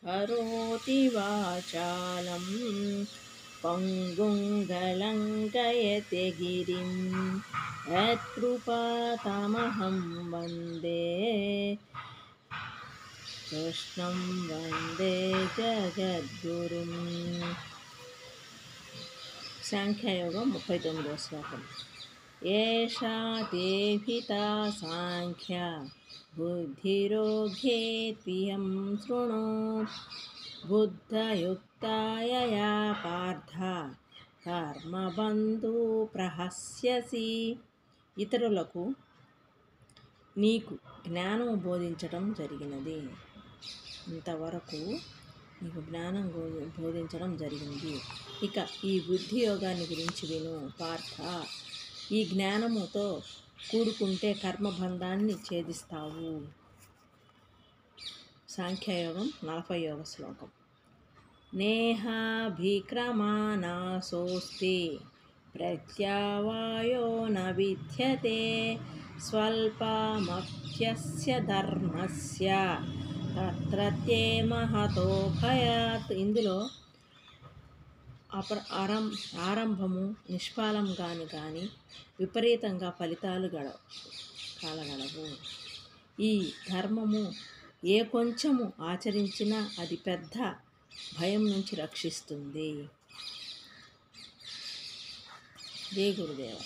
కరోతి వాచాలం పంగుం గళంకయతే గిరిం యత్కృపాతమహం వందే కృష్ణం వందే జగద్గురుం. సాంఖ్యయోగం 39వ శ్లోకం. ఏషా తే భితా సాంఖ్య బుద్ధిరోగ్యే త్వియం శృణు బుద్ధయుక్తాయయా పార్థ కర్మబంధు ప్రహస్యసి. ఇతరులకు నీకు జ్ఞానము బోధించడం జరిగినది. ఇంతవరకు నీకు జ్ఞానం బోధించడం జరిగింది. ఇక ఈ బుద్ధి యోగాన్ని గురించి విను పార్థ. ఈ జ్ఞానముతో కూడుకుంటే కర్మబంధాన్ని ఛేదిస్తావు. సాంఖ్యయోగం 40వ శ్లోకం. నేహాభిక్రమానాసోస్తి ప్రత్యవాయో న విద్యతే స్వల్పమప్యస్య ధర్మస్య తత్రత్యే మహతో భయాత్. ఇందులో ఆరంభము నిష్ఫలంగాను కానీ విపరీతంగా ఫలితాలు కలగలవు. ఈ ధర్మము ఏ కొంచెము ఆచరించినా అది పెద్ద భయం నుంచి రక్షిస్తుంది. జై గురుదేవ.